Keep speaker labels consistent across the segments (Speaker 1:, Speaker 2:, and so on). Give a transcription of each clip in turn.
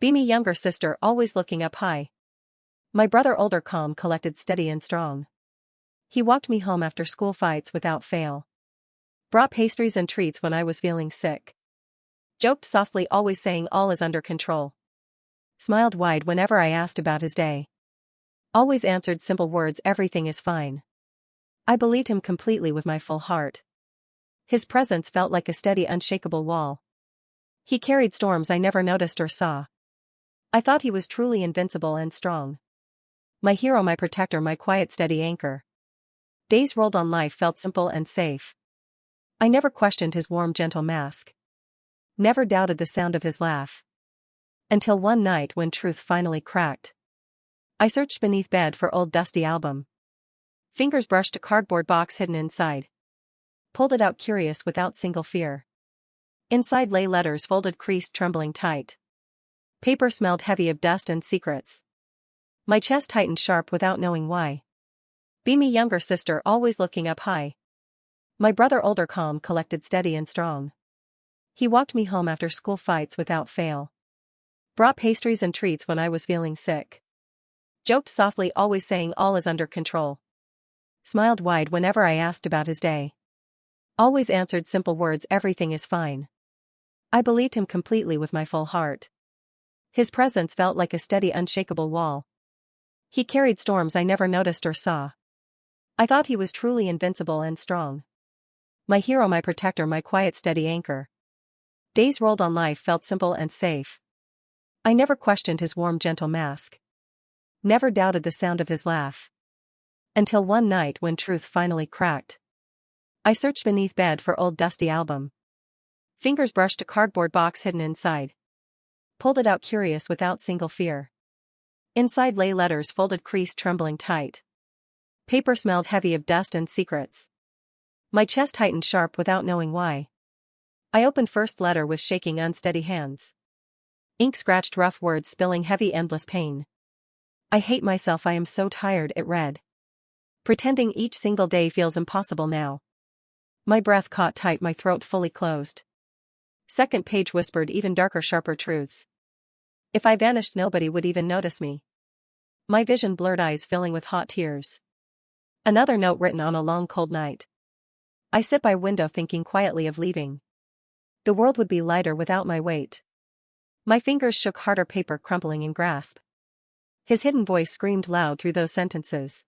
Speaker 1: Beamy younger sister always looking up high. My brother older calm collected steady and strong. He walked me home after school fights without fail. Brought pastries and treats when I was feeling sick. Joked softly always saying all is under control. Smiled wide whenever I asked about his day. Always answered simple words, everything is fine. I believed him completely with my full heart. His presence felt like a steady unshakable wall. He carried storms I never noticed or saw. I thought he was truly invincible and strong. My hero, my protector, my quiet steady anchor. Days rolled on, life felt simple and safe. I never questioned his warm gentle mask. Never doubted the sound of his laugh. Until one night when truth finally cracked. I searched beneath bed for old dusty album. Fingers brushed a cardboard box hidden inside. Pulled it out curious without single fear. Inside lay letters folded, creased, trembling tight. Paper smelled heavy of dust and secrets. My chest tightened sharp without knowing why. Beamy younger sister always looking up high. My brother older calm collected steady and strong. He walked me home after school fights without fail. Brought pastries and treats when I was feeling sick. Joked softly always saying all is under control. Smiled wide whenever I asked about his day. Always answered simple words, everything is fine. I believed him completely with my full heart. His presence felt like a steady unshakable wall. He carried storms I never noticed or saw. I thought he was truly invincible and strong. My hero, my protector, my quiet steady anchor. Days rolled on, life felt simple and safe. I never questioned his warm gentle mask. Never doubted the sound of his laugh. Until one night when truth finally cracked. I searched beneath bed for old dusty album. Fingers brushed a cardboard box hidden inside. Pulled it out curious without single fear. Inside lay letters folded, creased, trembling tight. Paper smelled heavy of dust and secrets. My chest tightened sharp without knowing why. I opened first letter with shaking unsteady hands. Ink scratched rough words spilling heavy endless pain. I hate myself, I am so tired, it read. Pretending each single day feels impossible now. My breath caught tight, my throat fully closed. Second page whispered even darker, sharper truths. If I vanished, nobody would even notice me. My vision blurred, eyes filling with hot tears. Another note written on a long cold night. I sit by window thinking quietly of leaving. The world would be lighter without my weight. My fingers shook harder, paper crumpling in grasp. His hidden voice screamed loud through those sentences.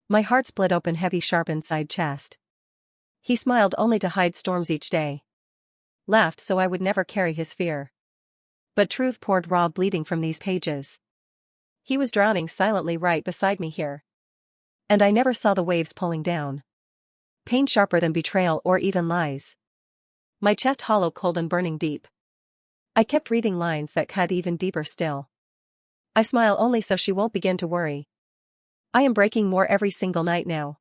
Speaker 1: My heart split open, heavy, sharp inside chest. He smiled only to hide storms each day. Laughed so I would never carry his fear. But truth poured raw, bleeding from these pages. He was drowning silently right beside me here. And I never saw the waves pulling down. Pain sharper than betrayal or even lies. My chest hollow, cold and burning deep. I kept reading lines that cut even deeper still. I smile only so she won't begin to worry. I am breaking more every single night now.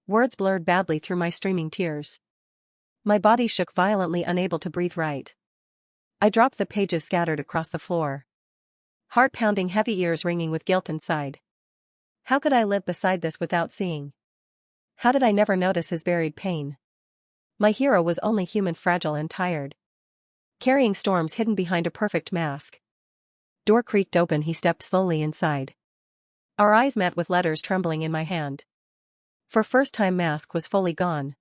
Speaker 1: Words blurred badly through my streaming tears. My body shook violently, unable to breathe right. I dropped the pages scattered across the floor. Heart pounding, heavy, ears ringing with guilt inside. How could I live beside this without seeing? How did I never notice his buried pain? My hero was only human, fragile and tired. Carrying storms hidden behind a perfect mask. Door creaked open, he stepped slowly inside. Our eyes met with letters trembling in my hand. For first time, mask was fully gone.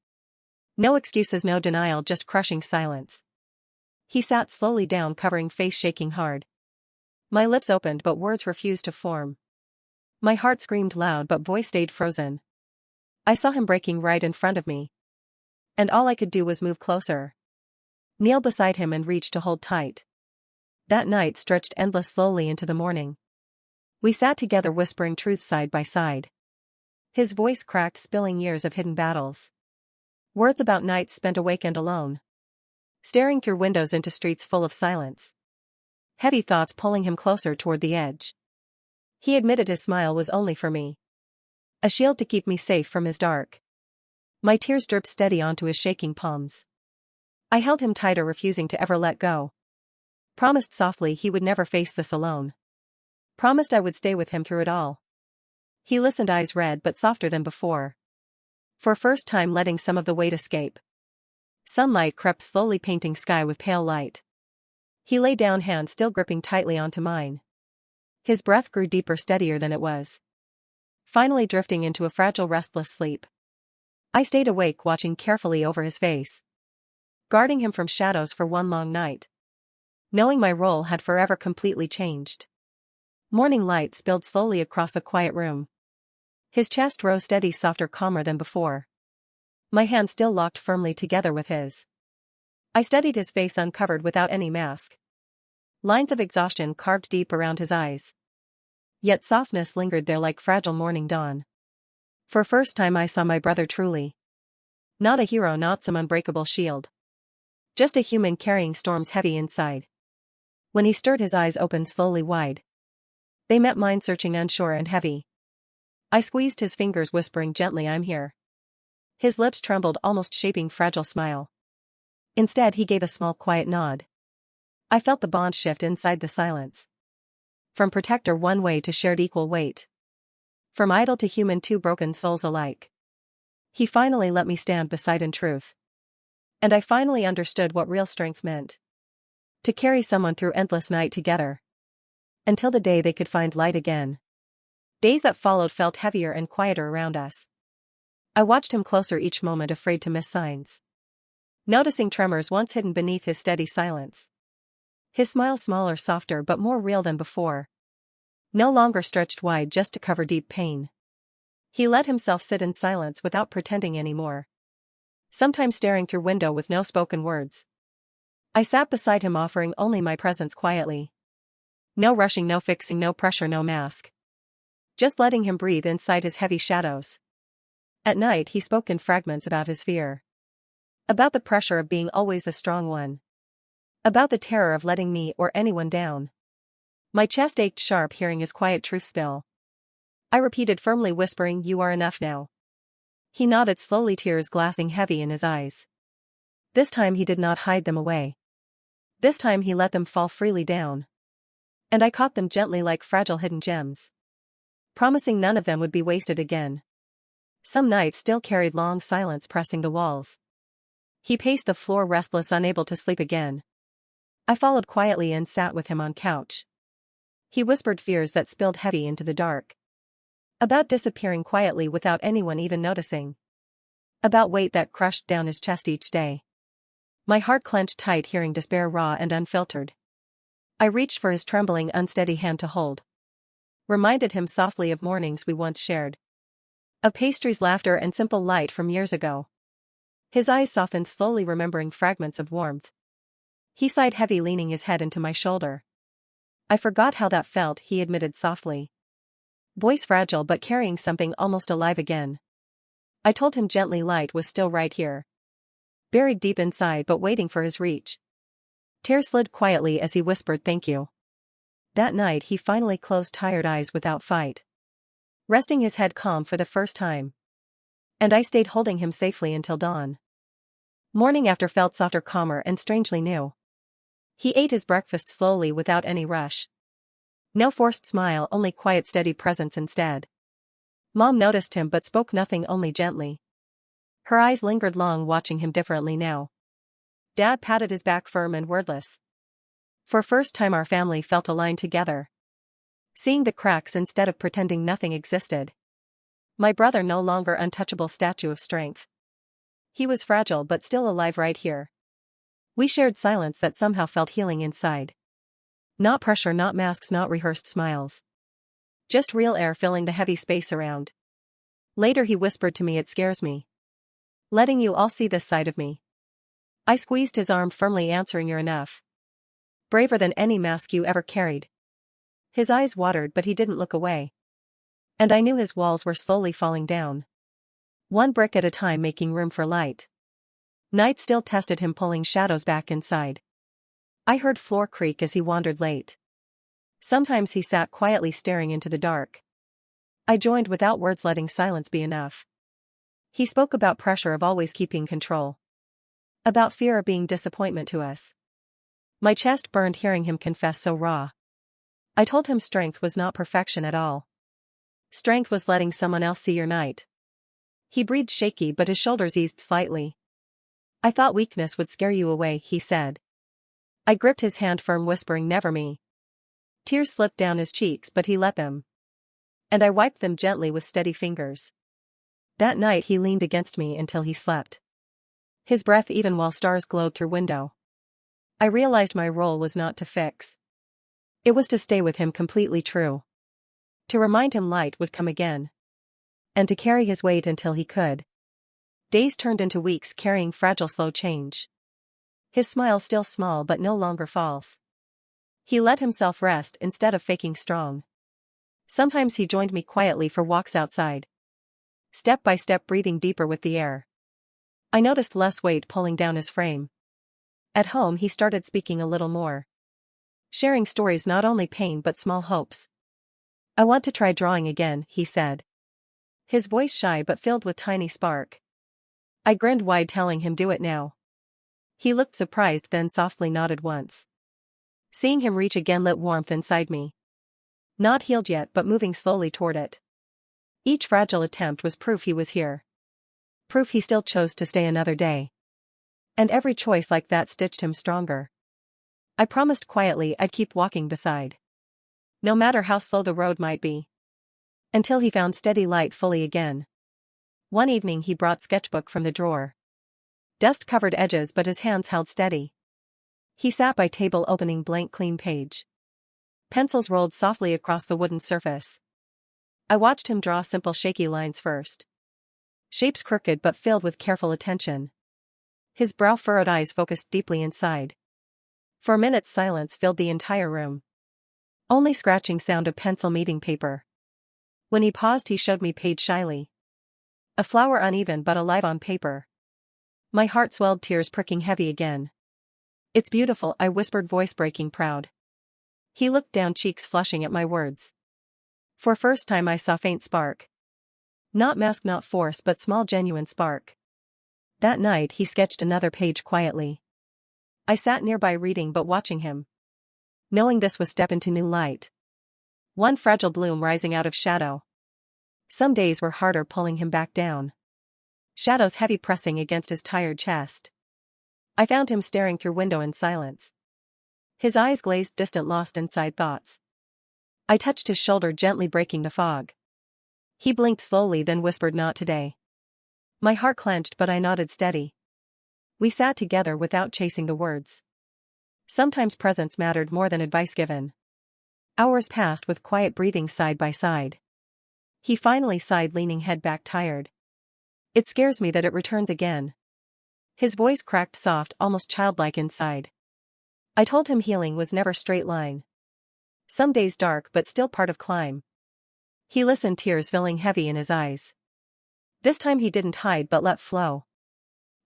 Speaker 1: No excuses, no denial, just crushing silence. He sat slowly down, covering face, shaking hard. My lips opened but words refused to form. My heart screamed loud but voice stayed frozen. I saw him breaking right in front of me. And all I could do was move closer. Kneel beside him and reach to hold tight. That night stretched endless, slowly into the morning. We sat together whispering truth side by side. His voice cracked, spilling years of hidden battles. Words about nights spent awake and alone. Staring through windows into streets full of silence. Heavy thoughts pulling him closer toward the edge. He admitted his smile was only for me. A shield to keep me safe from his dark. My tears dripped steady onto his shaking palms. I held him tighter, refusing to ever let go. Promised softly he would never face this alone. Promised I would stay with him through it all. He listened, eyes red but softer than before. For first time letting some of the weight escape. Sunlight crept slowly, painting sky with pale light. He lay down, hand still gripping tightly onto mine. His breath grew deeper, steadier than it was. Finally drifting into a fragile, restless sleep. I stayed awake, watching carefully over his face, guarding him from shadows for one long night, knowing my role had forever completely changed. Morning light spilled slowly across the quiet room. His chest rose steady, softer, calmer than before. My hands still locked firmly together with his. I studied his face, uncovered without any mask. Lines of exhaustion carved deep around his eyes. Yet softness lingered there like fragile morning dawn. For first time I saw my brother truly. Not a hero, not some unbreakable shield. Just a human carrying storms heavy inside. When he stirred, his eyes opened slowly wide. They met mine, searching, unsure and heavy. I squeezed his fingers, whispering gently, "I'm here." His lips trembled, almost shaping a fragile smile. Instead he gave a small, quiet nod. I felt the bond shift inside the silence. From protector one way to shared equal weight. From idol to human, two broken souls alike. He finally let me stand beside in truth. And I finally understood what real strength meant. To carry someone through endless night together. Until the day they could find light again. Days that followed felt heavier and quieter around us. I watched him closer each moment, afraid to miss signs. Noticing tremors once hidden beneath his steady silence. His smile smaller, softer, but more real than before. No longer stretched wide just to cover deep pain. He let himself sit in silence without pretending anymore. Sometimes staring through window with no spoken words. I sat beside him, offering only my presence quietly. No rushing, no fixing, no pressure, no mask. Just letting him breathe inside his heavy shadows. At night he spoke in fragments about his fear. About the pressure of being always the strong one. About the terror of letting me or anyone down. My chest ached sharp hearing his quiet truth spill. I repeated firmly, whispering, "You are enough now." He nodded slowly, tears glassing heavy in his eyes. This time he did not hide them away. This time he let them fall freely down. And I caught them gently like fragile hidden gems. Promising none of them would be wasted again. Some nights still carried long silence pressing the walls. He paced the floor, restless, unable to sleep again. I followed quietly and sat with him on couch. He whispered fears that spilled heavy into the dark. About disappearing quietly without anyone even noticing. About weight that crushed down his chest each day. My heart clenched tight hearing despair raw and unfiltered. I reached for his trembling, unsteady hand to hold. Reminded him softly of mornings we once shared. Of pastries, laughter, and simple light from years ago. His eyes softened slowly, remembering fragments of warmth. He sighed heavy, leaning his head into my shoulder. "I forgot how that felt," he admitted softly. Voice fragile but carrying something almost alive again. I told him gently light was still right here. Buried deep inside but waiting for his reach. Tears slid quietly as he whispered, "Thank you." That night he finally closed tired eyes without fight. Resting his head calm for the first time. And I stayed holding him safely until dawn. Morning after felt softer, calmer, and strangely new. He ate his breakfast slowly without any rush. No forced smile, only quiet, steady presence instead. Mom noticed him but spoke nothing, only gently. Her eyes lingered long, watching him differently now. Dad patted his back, firm and wordless. For first time our family felt aligned together. Seeing the cracks instead of pretending nothing existed. My brother no longer untouchable statue of strength. He was fragile but still alive right here. We shared silence that somehow felt healing inside. Not pressure, not masks, not rehearsed smiles. Just real air filling the heavy space around. Later he whispered to me, "It scares me. Letting you all see this side of me." I squeezed his arm firmly, answering, "You're enough. Braver than any mask you ever carried." His eyes watered but he didn't look away. And I knew his walls were slowly falling down. One brick at a time, making room for light. Night still tested him, pulling shadows back inside. I heard floor creak as he wandered late. Sometimes he sat quietly staring into the dark. I joined without words, letting silence be enough. He spoke about pressure of always keeping control. About fear of being disappointment to us. My chest burned hearing him confess so raw. I told him strength was not perfection at all. Strength was letting someone else see your night. He breathed shaky but his shoulders eased slightly. "I thought weakness would scare you away," he said. I gripped his hand firm, whispering, "Never me." Tears slipped down his cheeks, but he let them. And I wiped them gently with steady fingers. That night he leaned against me until he slept. His breath even while stars glowed through window. I realized my role was not to fix. It was to stay with him completely true. To remind him light would come again. And to carry his weight until he could. Days turned into weeks carrying fragile slow change. His smile still small but no longer false. He let himself rest instead of faking strong. Sometimes he joined me quietly for walks outside. Step by step, breathing deeper with the air. I noticed less weight pulling down his frame. At home he started speaking a little more. Sharing stories, not only pain but small hopes. "I want to try drawing again," he said. His voice shy but filled with tiny spark. I grinned wide, telling him, "Do it now." He looked surprised, then softly nodded once. Seeing him reach again lit warmth inside me. Not healed yet but moving slowly toward it. Each fragile attempt was proof he was here. Proof he still chose to stay another day. And every choice like that stitched him stronger. I promised quietly I'd keep walking beside. No matter how slow the road might be. Until he found steady light fully again. One evening he brought sketchbook from the drawer. Dust-covered edges but his hands held steady. He sat by table opening blank clean page. Pencils rolled softly across the wooden surface. I watched him draw simple shaky lines first. Shapes crooked but filled with careful attention. His brow furrowed, eyes focused deeply inside. For minutes silence filled the entire room. Only scratching sound of pencil meeting paper. When he paused he showed me page shyly. A flower uneven but alive on paper. My heart swelled, tears pricking heavy again. "It's beautiful," I whispered, voice breaking, proud. He looked down, cheeks flushing at my words. For first time I saw faint spark. Not mask, not force, but small genuine spark. That night he sketched another page quietly. I sat nearby reading but watching him. Knowing this was step into new light. One fragile bloom rising out of shadow. Some days were harder, pulling him back down. Shadows heavy pressing against his tired chest. I found him staring through window in silence. His eyes glazed, distant, lost inside thoughts. I touched his shoulder, gently breaking the fog. He blinked slowly, then whispered, "Not today." My heart clenched but I nodded steady. We sat together without chasing the words. Sometimes presence mattered more than advice given. Hours passed with quiet breathing side by side. He finally sighed, leaning head back, tired. "It scares me that it returns again." His voice cracked, soft, almost childlike inside. I told him healing was never straight line. Some days dark but still part of climb. He listened, tears filling heavy in his eyes. This time he didn't hide but let flow.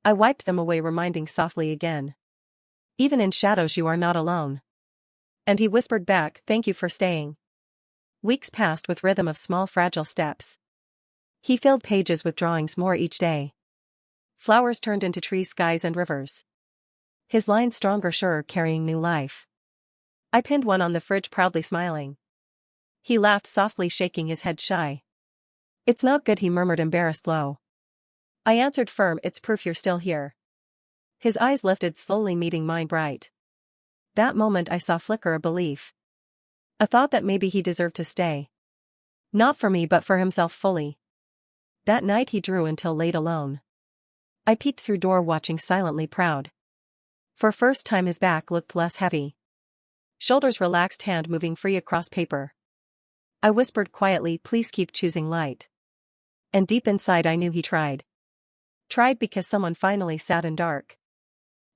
Speaker 1: I wiped them away, reminding softly again. "Even in shadows you are not alone." And he whispered back, "Thank you for staying." Weeks passed with rhythm of small fragile steps. He filled pages with drawings, more each day. Flowers turned into trees, skies and rivers. His lines stronger, surer, carrying new life. I pinned one on the fridge, proudly smiling. He laughed softly, shaking his head shy. "It's not good," he murmured, embarrassed low. I answered firm, "It's proof you're still here." His eyes lifted slowly, meeting mine bright. That moment I saw flicker a belief. A thought that maybe he deserved to stay. Not for me but for himself fully. That night he drew until late alone. I peeked through door, watching silently, proud. For first time his back looked less heavy. Shoulders relaxed, hand moving free across paper. I whispered quietly, "Please keep choosing light." And deep inside I knew he tried. Tried because someone finally sat in dark.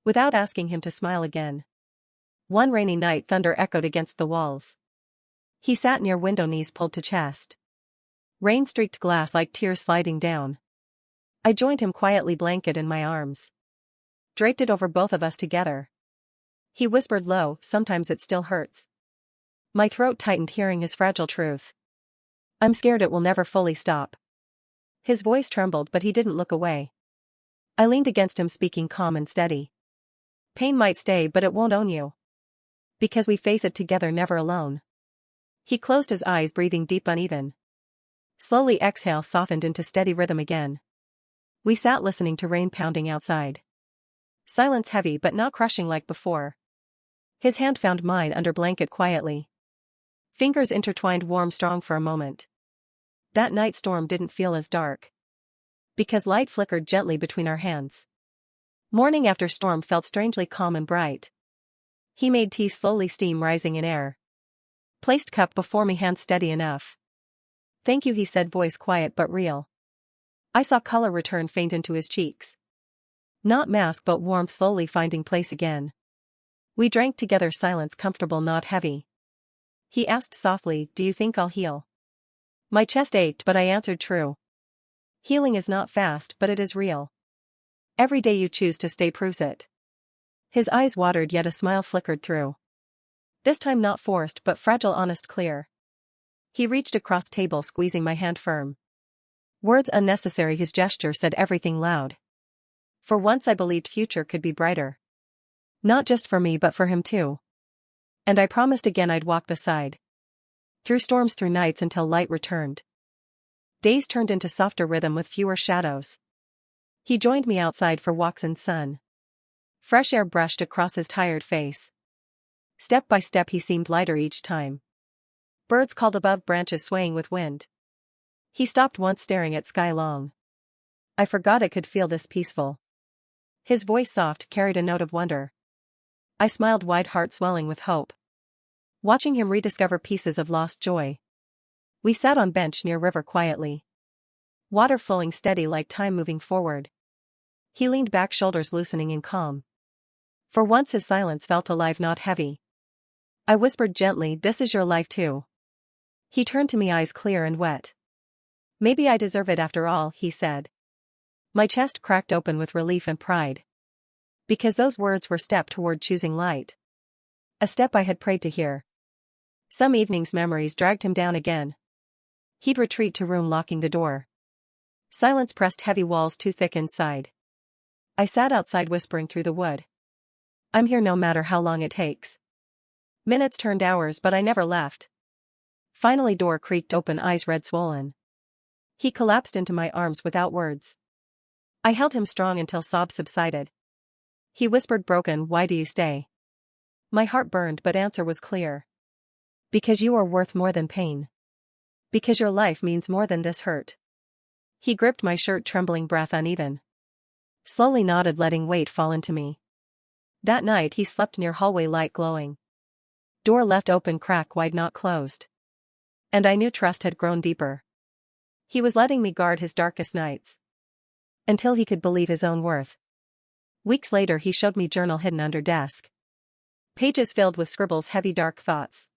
Speaker 1: Without asking him to smile again. One rainy night thunder echoed against the walls. He sat near window, knees pulled to chest. Rain streaked glass like tears sliding down. I joined him quietly, blanket in my arms. Draped it over both of us together. He whispered low, "Sometimes it still hurts." My throat tightened hearing his fragile truth. "I'm scared it will never fully stop." His voice trembled but he didn't look away. I leaned against him, speaking calm and steady. "Pain might stay but it won't own you. Because we face it together, never alone." He closed his eyes, breathing deep, uneven. Slowly exhale softened into steady rhythm again. We sat listening to rain pounding outside. Silence heavy but not crushing like before. His hand found mine under blanket quietly. Fingers intertwined warm strong for a moment. That night storm didn't feel as dark. Because light flickered gently between our hands. Morning after storm felt strangely calm and bright. He made tea slowly, steam rising in air. Placed cup before me, hand steady enough. Thank you, he said, voice quiet but real. I saw color return faint into his cheeks. Not mask but warmth slowly finding place again. We drank together, silence comfortable not heavy. He asked softly, do you think I'll heal? My chest ached but I answered true. Healing is not fast but it is real. Every day you choose to stay proves it. His eyes watered yet a smile flickered through. This time not forced but fragile, honest, clear. He reached across table, squeezing my hand firm. Words unnecessary, his gesture said everything loud. For once I believed future could be brighter. Not just for me but for him too. And I promised again I'd walk beside. Through storms, through nights until light returned. Days turned into softer rhythm with fewer shadows. He joined me outside for walks in sun. Fresh air brushed across his tired face. Step by step he seemed lighter each time. Birds called above, branches swaying with wind. He stopped once, staring at sky long. I forgot it could feel this peaceful. His voice soft carried a note of wonder. I smiled wide, heart swelling with hope. Watching him rediscover pieces of lost joy. We sat on bench near river quietly. Water flowing steady like time moving forward. He leaned back, shoulders loosening in calm. For once his silence felt alive, not heavy. I whispered gently, this is your life too. He turned to me, eyes clear and wet. Maybe I deserve it after all, he said. My chest cracked open with relief and pride. Because those words were step toward choosing light. A step I had prayed to hear. Some evenings memories dragged him down again. He'd retreat to room, locking the door. Silence pressed heavy walls too thick inside. I sat outside whispering through the wood. I'm here no matter how long it takes. Minutes turned hours but I never left. Finally door creaked open, eyes red swollen. He collapsed into my arms without words. I held him strong until sobs subsided. He whispered broken, why do you stay? My heart burned but answer was clear. Because you are worth more than pain. Because your life means more than this hurt. He gripped my shirt, trembling, breath uneven. Slowly nodded, letting weight fall into me. That night he slept near hallway, light glowing. Door left open, crack wide, not closed. And I knew trust had grown deeper. He was letting me guard his darkest nights. Until he could believe his own worth. Weeks later he showed me journal hidden under desk. Pages filled with scribbles, heavy dark thoughts.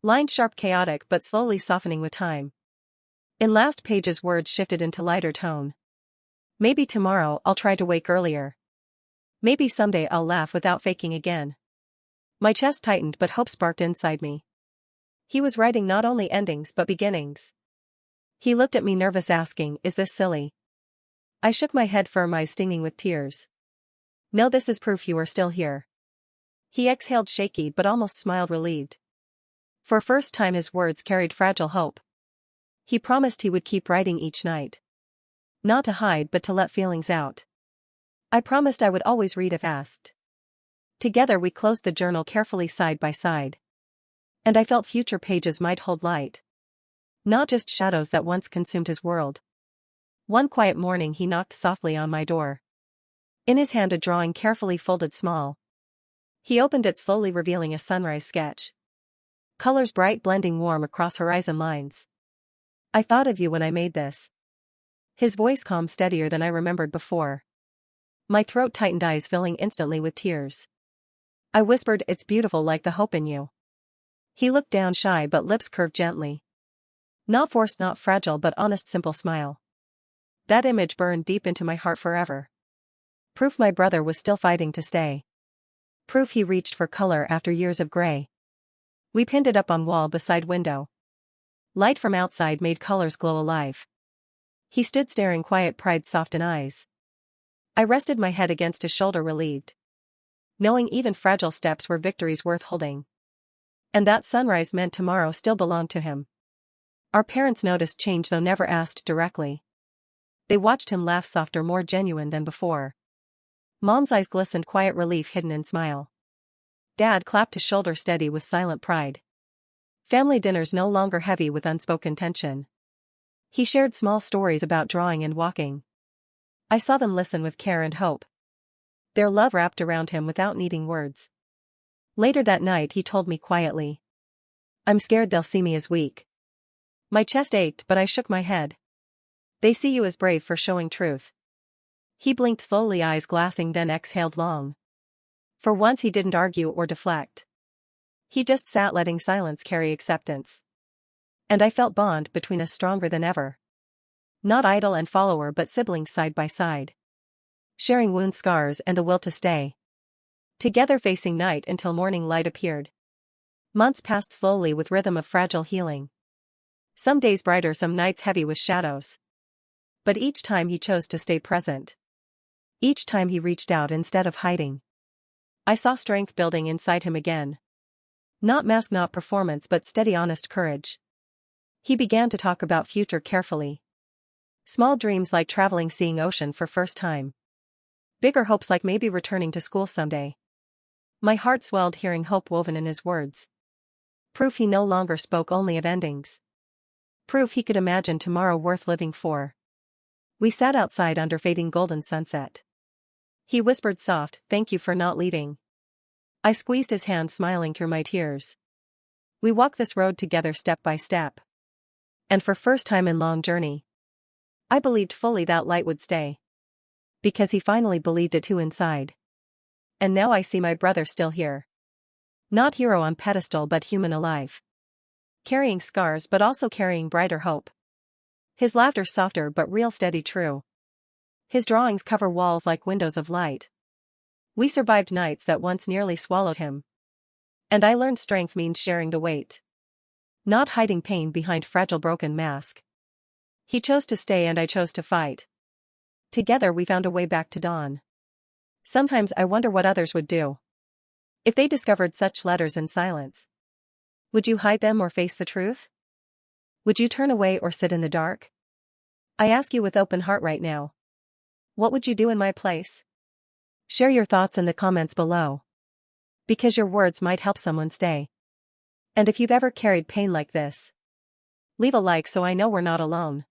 Speaker 1: Lines sharp, chaotic but slowly softening with time. In last pages words shifted into lighter tone. Maybe tomorrow I'll try to wake earlier. Maybe someday I'll laugh without faking again. My chest tightened but hope sparked inside me. He was writing not only endings but beginnings. He looked at me nervous, asking, is this silly? I shook my head, firm eyes stinging with tears. No, this is proof you are still here. He exhaled, shaky but almost smiled, relieved. For first time his words carried fragile hope. He promised he would keep writing each night. Not to hide but to let feelings out. I promised I would always read if asked. Together we closed the journal carefully, side by side. And I felt future pages might hold light. Not just shadows that once consumed his world. One quiet morning he knocked softly on my door. In his hand a drawing, carefully folded, small. He opened it slowly, revealing a sunrise sketch. Colors bright, blending warm across horizon lines. I thought of you when I made this. His voice calm, steadier than I remembered before. My throat tightened, eyes filling instantly with tears. I whispered, it's beautiful, like the hope in you. He looked down, shy but lips curved gently. Not forced, not fragile but honest, simple smile. That image burned deep into my heart forever. Proof my brother was still fighting to stay. Proof he reached for color after years of gray. We pinned it up on wall beside window. Light from outside made colors glow alive. He stood staring, quiet pride soft in eyes. I rested my head against his shoulder, relieved. Knowing even fragile steps were victories worth holding. And that sunrise meant tomorrow still belonged to him. Our parents noticed change though never asked directly. They watched him laugh, softer, more genuine than before. Mom's eyes glistened, quiet relief hidden in smile. Dad clapped his shoulder steady with silent pride. Family dinners no longer heavy with unspoken tension. He shared small stories about drawing and walking. I saw them listen with care and hope. Their love wrapped around him without needing words. Later that night he told me quietly. I'm scared they'll see me as weak. My chest ached but I shook my head. They see you as brave for showing truth. He blinked slowly, eyes glassing, then exhaled long. For once he didn't argue or deflect. He just sat letting silence carry acceptance. And I felt bond between us stronger than ever. Not idol and follower but siblings side by side. Sharing wound scars and a will to stay. Together facing night until morning light appeared. Months passed slowly with rhythm of fragile healing. Some days brighter, some nights heavy with shadows. But each time he chose to stay present. Each time he reached out instead of hiding. I saw strength building inside him again. Not mask, not performance, but steady, honest courage. He began to talk about future carefully. Small dreams like traveling, seeing ocean for first time. Bigger hopes like maybe returning to school someday. My heart swelled hearing hope woven in his words. Proof he no longer spoke only of endings. Proof he could imagine tomorrow worth living for. We sat outside under fading golden sunset. He whispered soft, "Thank you for not leaving." I squeezed his hand, smiling through my tears. We walked this road together step by step. And for first time in long journey, I believed fully that light would stay. Because he finally believed it too inside. And now I see my brother still here. Not hero on pedestal but human alive. Carrying scars but also carrying brighter hope. His laughter softer but real, steady, true. His drawings cover walls like windows of light. We survived nights that once nearly swallowed him. And I learned strength means sharing the weight. Not hiding pain behind fragile broken mask. He chose to stay and I chose to fight. Together we found a way back to dawn. Sometimes I wonder what others would do. If they discovered such letters in silence. Would you hide them or face the truth? Would you turn away or sit in the dark? I ask you with open heart right now. What would you do in my place? Share your thoughts in the comments below. Because your words might help someone stay. And if you've ever carried pain like this, leave a like so I know we're not alone.